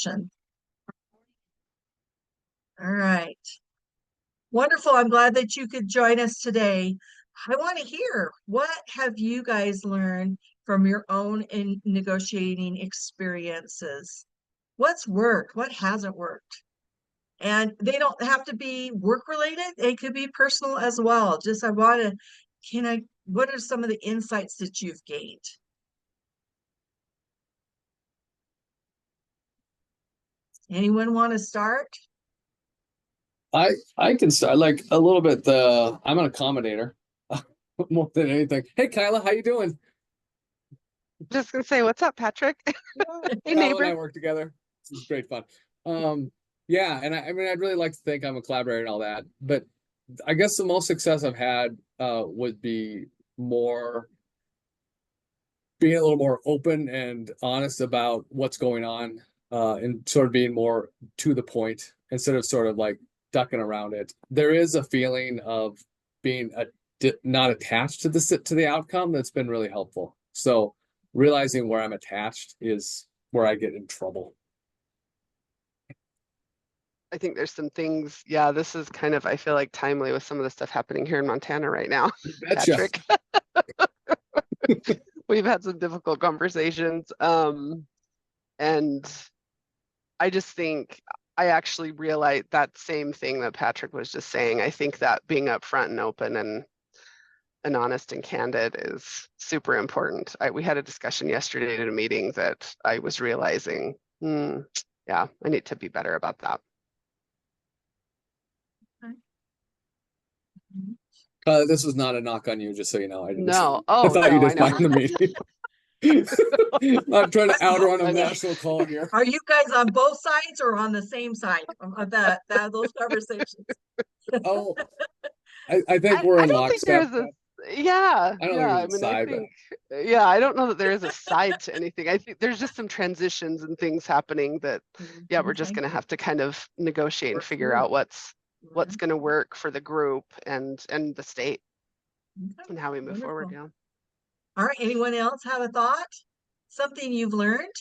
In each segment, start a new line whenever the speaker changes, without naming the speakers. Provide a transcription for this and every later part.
introduction. All right. Wonderful. I'm glad that you could join us today. I want to hear, what have you guys learned from your own in negotiating experiences? What's worked? What hasn't worked? And they don't have to be work related. They could be personal as well. Just what are some of the insights that you've gained? Anyone want to start?
I can start like a little bit. I'm an accommodator more than anything. Hey, Kyla, how you doing?
Just gonna say, what's up, Patrick? Hey,
Kyla
neighbor.
and I work together. This is great fun. Yeah, and I mean, I'd really like to think I'm a collaborator and all that, but I guess the most success I've had would be more being a little more open and honest about what's going on, and sort of being more to the point instead of sort of like ducking around it. There is a feeling of being not attached to the outcome that's been really helpful. So realizing where I'm attached is where I get in trouble.
I think there's some things, yeah, this is kind of, I feel like, timely with some of the stuff happening here in Montana right now, Patrick. We've had some difficult conversations. And I just think I actually realized that same thing that Patrick was just saying. I think that being upfront and open and honest and candid is super important. We had a discussion yesterday at a meeting that I was realizing, yeah, I need to be better about that.
This was not a knock on you, just so you know.
No.
I thought you
No,
just find the meeting. I'm trying to out her on a national call here.
Are you guys on both sides or on the same side of those conversations?
Oh, I think we're in lockstep.
Yeah,
I don't
yeah.
think there's a side.
Yeah, I don't know that there is a side to anything. I think there's just some transitions and things happening that, yeah, we're just going to have to kind of negotiate and figure out what's going to work for the group and the state and how we move forward. Yeah.
All right. Anyone else have a thought? Something you've learned?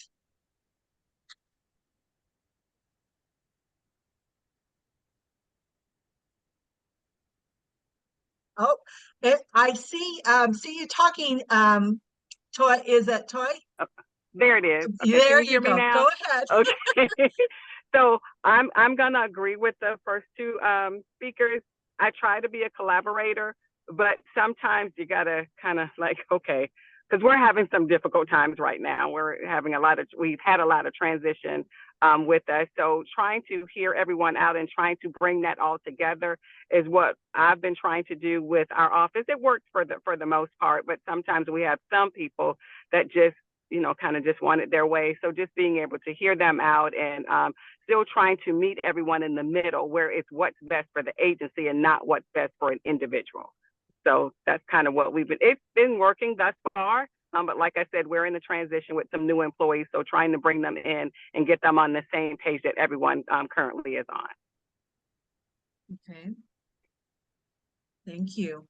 Oh, I see you talking, Toy. Is that Toy?
There it is.
Okay, there you go. Go ahead.
Okay. So I'm gonna agree with the first two speakers. I try to be a collaborator, but sometimes you gotta kind of like, okay, because we're having some difficult times right now. We've had a lot of transition with us. So trying to hear everyone out and trying to bring that all together is what I've been trying to do with our office. It works for the most part, but sometimes we have some people that just, kind of just want it their way. So just being able to hear them out and still trying to meet everyone in the middle where it's what's best for the agency and not what's best for an individual. So that's kind of what it's been working thus far. But like I said, we're in a transition with some new employees. So trying to bring them in and get them on the same page that everyone currently is on.
Okay. Thank you.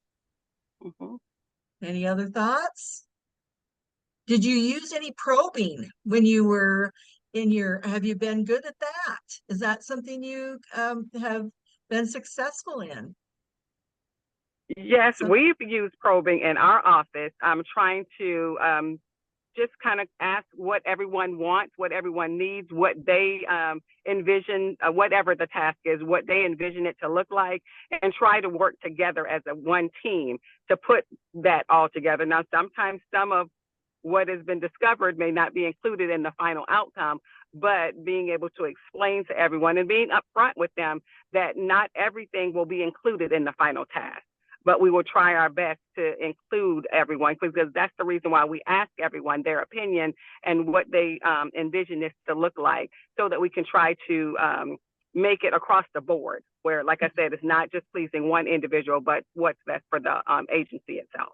Mm-hmm.
Any other thoughts? Did you use any probing when you were have you been good at that? Is that something you have been successful in?
Yes, we've used probing in our office. I'm trying to just kind of ask what everyone wants, what everyone needs, what they envision, whatever the task is, what they envision it to look like, and try to work together as one team to put that all together. Now, sometimes some of what has been discovered may not be included in the final outcome, but being able to explain to everyone and being upfront with them that not everything will be included in the final task. But we will try our best to include everyone, because that's the reason why we ask everyone their opinion and what they envision this to look like, so that we can try to make it across the board, where, like I said, it's not just pleasing one individual, but what's best for the agency itself.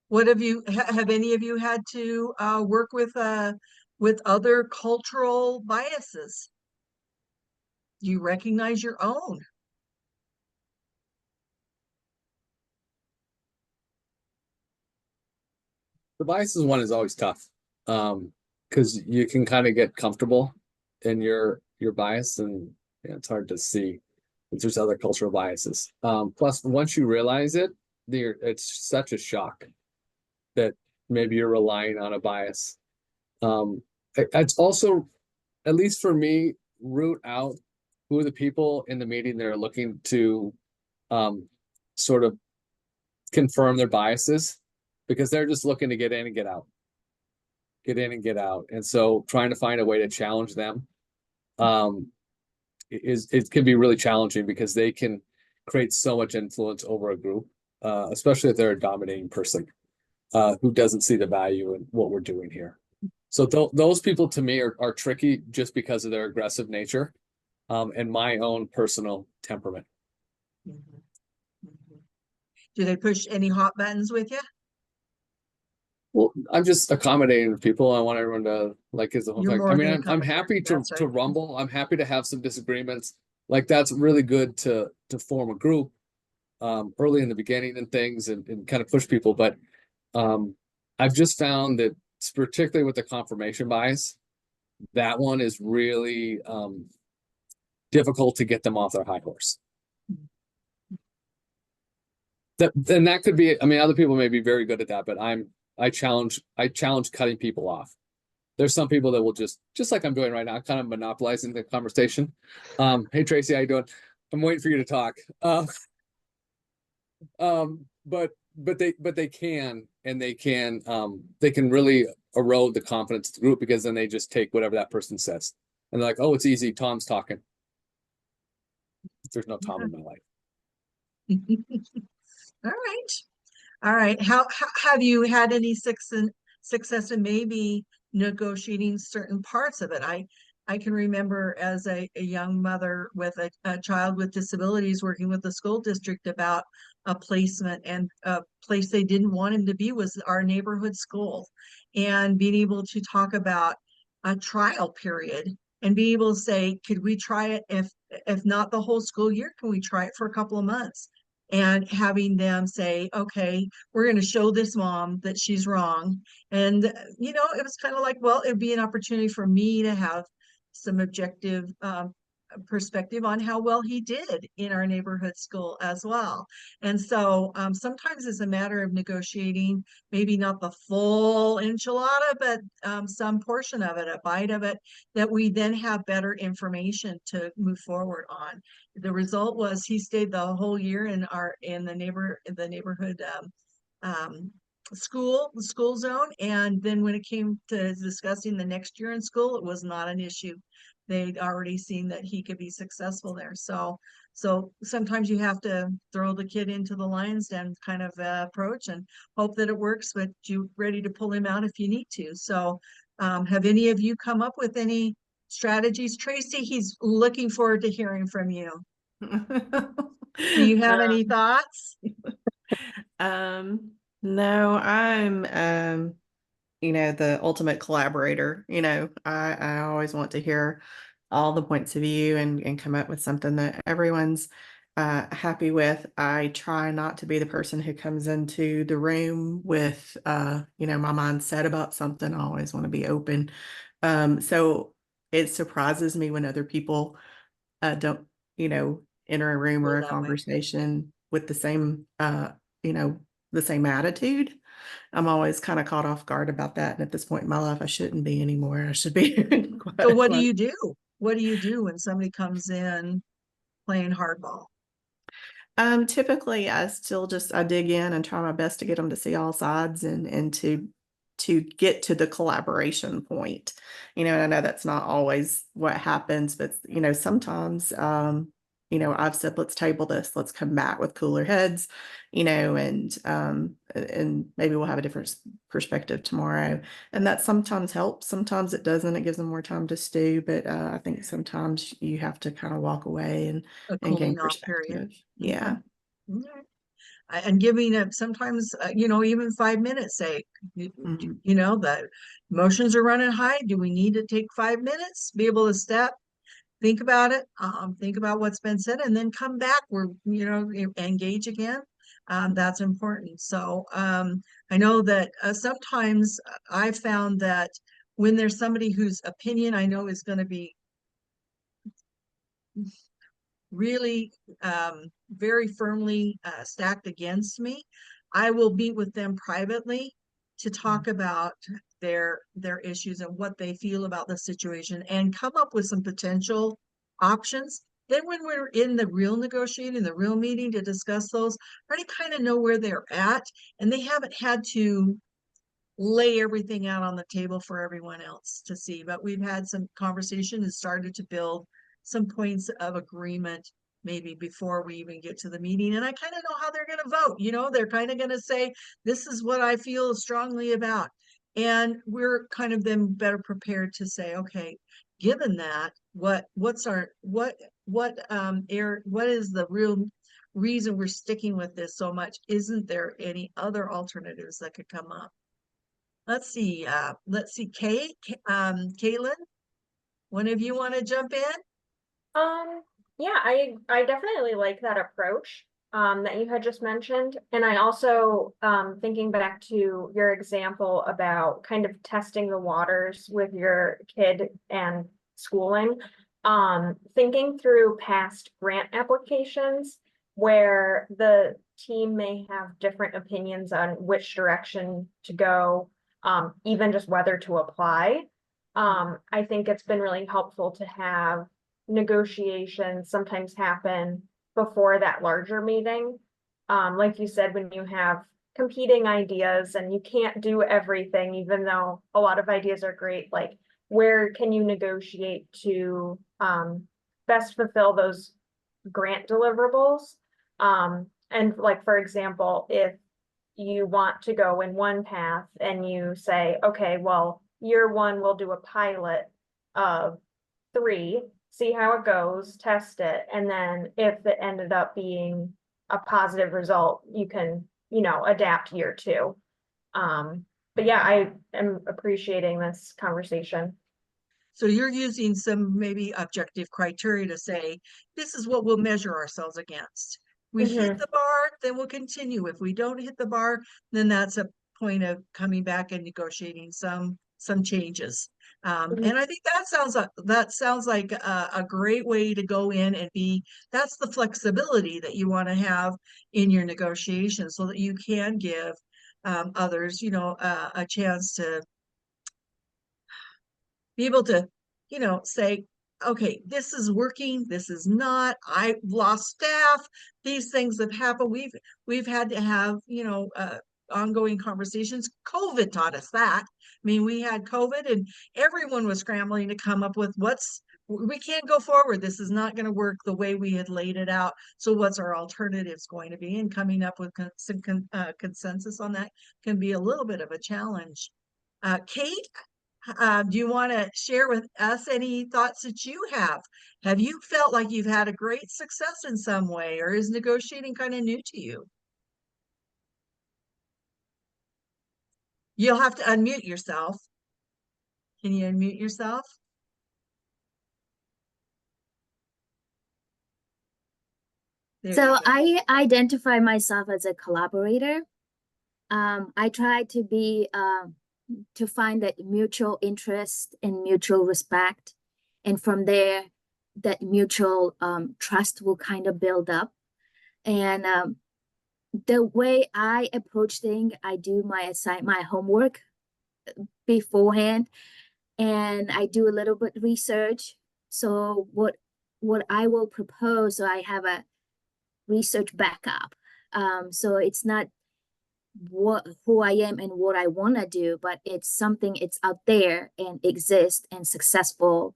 What have any of you had to work with other cultural biases? Do you recognize your own?
The biases one is always tough. Because you can kind of get comfortable in your bias, and it's hard to see if there's other cultural biases. Plus, once you realize it, it's such a shock that maybe you're relying on a bias. It's also, at least for me, root out who are the people in the meeting that are looking to sort of confirm their biases, because they're just looking to get in and get out. Get in and get out. And so trying to find a way to challenge them it can be really challenging, because they can create so much influence over a group, especially if they're a dominating person who doesn't see the value in what we're doing here. So those people to me are tricky just because of their aggressive nature and my own personal temperament.
Mhm. Mhm. Do they push any hot buttons with you?
Well, I'm just accommodating to people. I want everyone to like his own
You're
thing. I
more
mean,
than
I'm happy
accommodating, that's
to
right.
rumble. I'm happy to have some disagreements. Like that's really good to form a group early in the beginning and things, and kind of push people. But I've just found that particularly with the confirmation bias, that one is really difficult to get them off their high horse. That could be, I mean, other people may be very good at that, but I challenge cutting people off. There's some people that will just like I'm doing right now, kind of monopolizing the conversation. Hey Tracy, how you doing? I'm waiting for you to talk. But they can, and they can really erode the confidence of the group, because then they just take whatever that person says, and they're like, oh, it's easy, Tom's talking. There's no Tom in my life.
All right. All right. How have you had any success in maybe negotiating certain parts of it? I can remember as a young mother with a child with disabilities working with the school district about a placement, and a place they didn't want him to be was our neighborhood school, and being able to talk about a trial period and be able to say, could we try it, if not the whole school year, can we try it for a couple of months? And having them say, okay, we're going to show this mom that she's wrong. And, it was kind of like, well, it'd be an opportunity for me to have some objective perspective on how well he did in our neighborhood school as well. And so sometimes it's a matter of negotiating, maybe not the full enchilada, but some portion of it, a bite of it, that we then have better information to move forward on. The result was he stayed the whole year in the neighborhood school zone, and then when it came to discussing the next year in school, it was not an issue. They'd already seen that he could be successful there. So sometimes you have to throw the kid into the lion's den kind of approach and hope that it works, but you're ready to pull him out if you need to. So have any of you come up with any strategies? Tracy, he's looking forward to hearing from you. Do you have any thoughts?
No, I'm the ultimate collaborator. I always want to hear all the points of view and come up with something that everyone's happy with. I try not to be the person who comes into the room with my mindset about something. I always want to be open. So it surprises me when other people don't, enter a room or a conversation with the same the same attitude. I'm always kind of caught off guard about that. And at this point in my life, I shouldn't be anymore. I should be.
So what do you do? What do you do when somebody comes in playing hardball?
Typically I still I dig in and try my best to get them to see all sides and to get to the collaboration point. And I know that's not always what happens, but sometimes I've said, let's table this, let's come back with cooler heads, and maybe we'll have a different perspective tomorrow. And that sometimes helps, sometimes it doesn't. It gives them more time to stew, but I think sometimes you have to kind of walk away and gain perspective. Yeah.
Mm-hmm. And giving it sometimes, even 5 minutes, say, the emotions are running high. Do we need to take 5 minutes, be able to step, think about it, think about what's been said, and then come back where, engage again. That's important. So I know that sometimes I've found that when there's somebody whose opinion I know is going to be really very firmly stacked against me, I will meet with them privately to talk about their issues and what they feel about the situation and come up with some potential options. Then when we're in the real negotiating, the real meeting to discuss those, I already kind of know where they're at, and they haven't had to lay everything out on the table for everyone else to see. But we've had some conversation and started to build some points of agreement maybe before we even get to the meeting. And I kind of know how they're going to vote. You know, they're kind of going to say, this is what I feel strongly about. And we're kind of then better prepared to say, okay, given that, what is the real reason we're sticking with this so much? Isn't there any other alternatives that could come up? Let's see, Caitlin, one of you want to jump in?
Yeah, I definitely like that approach that you had just mentioned. And I also thinking back to your example about kind of testing the waters with your kid and schooling, thinking through past grant applications where the team may have different opinions on which direction to go, even just whether to apply. I think it's been really helpful to have negotiations sometimes happen before that larger meeting. Like you said, when you have competing ideas and you can't do everything, even though a lot of ideas are great, like where can you negotiate to best fulfill those grant deliverables? And like, for example, if you want to go in one path and you say, okay, well, year one, we'll do a pilot of 3, see how it goes, test it. And then if it ended up being a positive result, you can, adapt year 2. But yeah, I am appreciating this conversation.
So you're using some maybe objective criteria to say, this is what we'll measure ourselves against. We hit the bar, then we'll continue. If we don't hit the bar, then that's a point of coming back and negotiating some changes. And I think that sounds like a great way to go in and that's the flexibility that you want to have in your negotiations so that you can give others, a chance to be able to, say, okay, this is working, this is not, I lost staff, these things have happened. We've had to have, ongoing conversations. COVID taught us that. I mean, we had COVID and everyone was scrambling to come up with we can't go forward. This is not going to work the way we had laid it out. So what's our alternatives going to be? And coming up with some consensus on that can be a little bit of a challenge. Kate, do you want to share with us any thoughts that you have? Have you felt like you've had a great success in some way, or is negotiating kind of new to you? You'll have to unmute yourself. Can you unmute yourself?
So I identify myself as a collaborator. I try to be to find that mutual interest and mutual respect, and from there, that mutual trust will kind of build up. And the way I approach things, I do my homework beforehand, and I do a little bit research. So what I will propose, so I have a research backup. So it's not who I am and what I want to do, but it's out there and exists and successful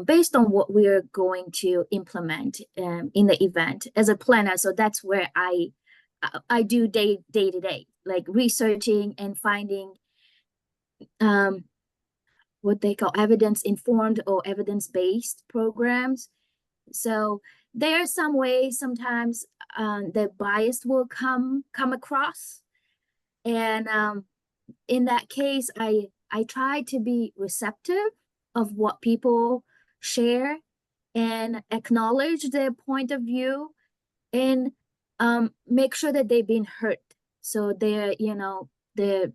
based on what we're going to implement in the event as a planner. So that's where I do day to day, like researching and finding what they call evidence-informed or evidence-based programs. So there are some ways sometimes the bias will come across. And in that case, I try to be receptive of what people share and acknowledge their point of view. And make sure that they've been heard. So their, you know, their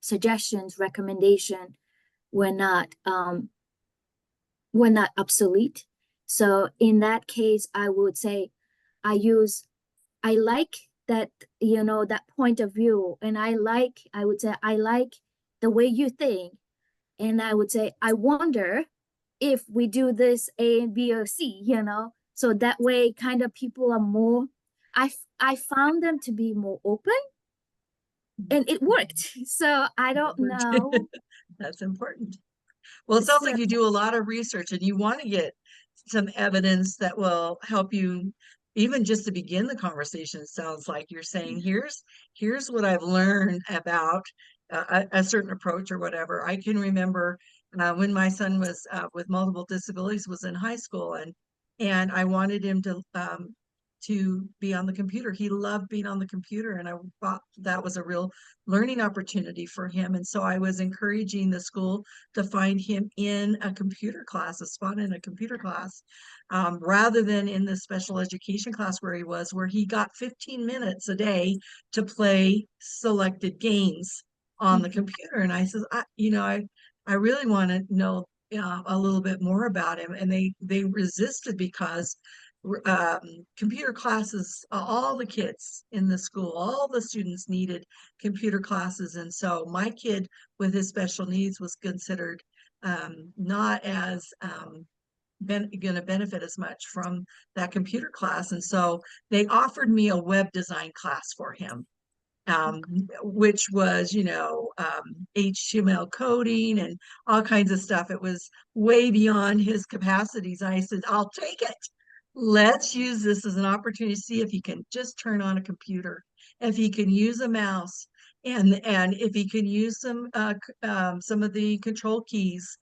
suggestions, recommendation were not obsolete. So in that case, I would say I like that, you know, that point of view. And I would say I like the way you think. And I would say, I wonder if we do this A and B or C, you know, so that way kind of people are more, I found them to be more open and it worked. So I don't know.
That's important. Well, it sounds like you do a lot of research and you want to get some evidence that will help you even just to begin the conversation. It sounds like you're saying, here's what I've learned about a certain approach or whatever. I can remember when my son was with multiple disabilities, was in high school, and I wanted him to be on the computer. He loved being on the computer, and I thought that was a real learning opportunity for him. And so I was encouraging the school to find him in a computer class, a spot in a computer class, rather than in the special education class where he was, where he got 15 minutes a day to play selected games on the computer. And I said, I really want to know a little bit more about him. And they resisted because computer classes, all the kids in the school, all the students needed computer classes. And so my kid with his special needs was considered not as going to benefit as much from that computer class. And so they offered me a web design class for him, which was, HTML coding and all kinds of stuff. It was way beyond his capacities. I said, I'll take it. Let's use this as an opportunity to see if he can just turn on a computer, if he can use a mouse, and if he can use some of the control keys.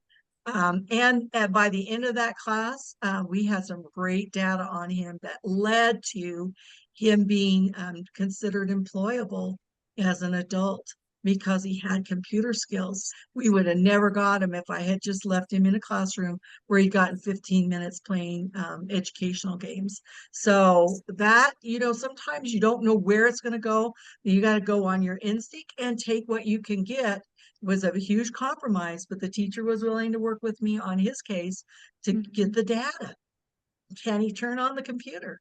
And by the end of that class, we had some great data on him that led to him being considered employable as an adult because he had computer skills. We would have never got him if I had just left him in a classroom where he got in 15 minutes playing educational games. So that, sometimes you don't know where it's going to go. You got to go on your instinct and take what you can get. Was a huge compromise, but the teacher was willing to work with me on his case to get the data. Can he turn on the computer?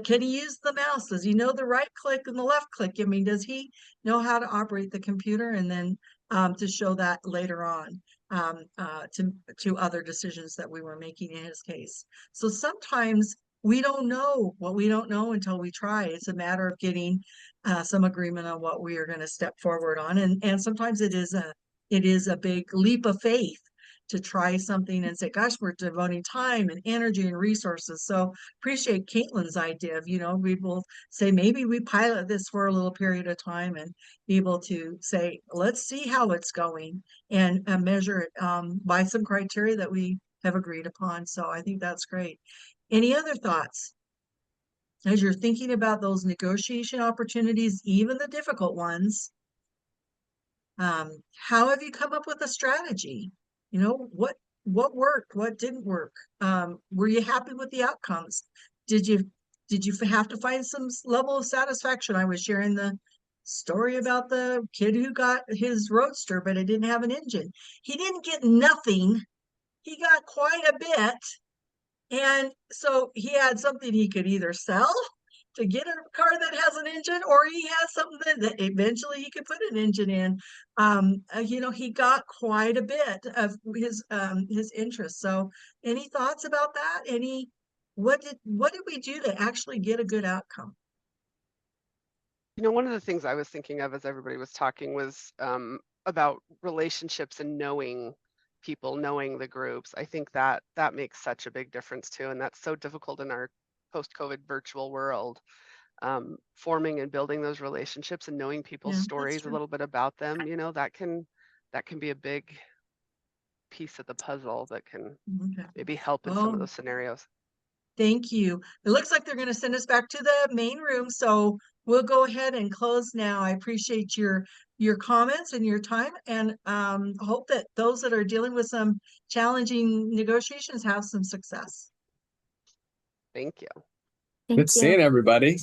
Can he use the mouse? Does he know the right click and the left click? I mean, does he know how to operate the computer? And then to show that later on to other decisions that we were making in his case. So sometimes we don't know what we don't know until we try. It's a matter of getting some agreement on what we are going to step forward on. And sometimes it is a big leap of faith to try something and say, gosh, we're devoting time and energy and resources. So appreciate Caitlin's idea of, we will say, maybe we pilot this for a little period of time and be able to say, let's see how it's going and measure it by some criteria that we have agreed upon. So I think that's great. Any other thoughts? As you're thinking about those negotiation opportunities, even the difficult ones, how have you come up with a strategy? What worked, what didn't work? Were you happy with the outcomes? Did you have to find some level of satisfaction? I was sharing the story about the kid who got his Roadster, but it didn't have an engine. He didn't get nothing. He got quite a bit. And so he had something he could either sell to get a car that has an engine, or he has something that eventually he could put an engine in. He got quite a bit of his interest. So any thoughts about that? What did we do to actually get a good outcome?
One of the things I was thinking of as everybody was talking was about relationships and knowing people, knowing the groups. I think that makes such a big difference too. And that's so difficult in our post-COVID virtual world. Forming and building those relationships and knowing people's stories, a little bit about them, that can be a big piece of the puzzle that can maybe help in some of those scenarios.
Thank you. It looks like they're going to send us back to the main room, so we'll go ahead and close now. I appreciate your comments and your time, and hope that those that are dealing with some challenging negotiations have some success.
Thank you.
Thank
Good seeing everybody.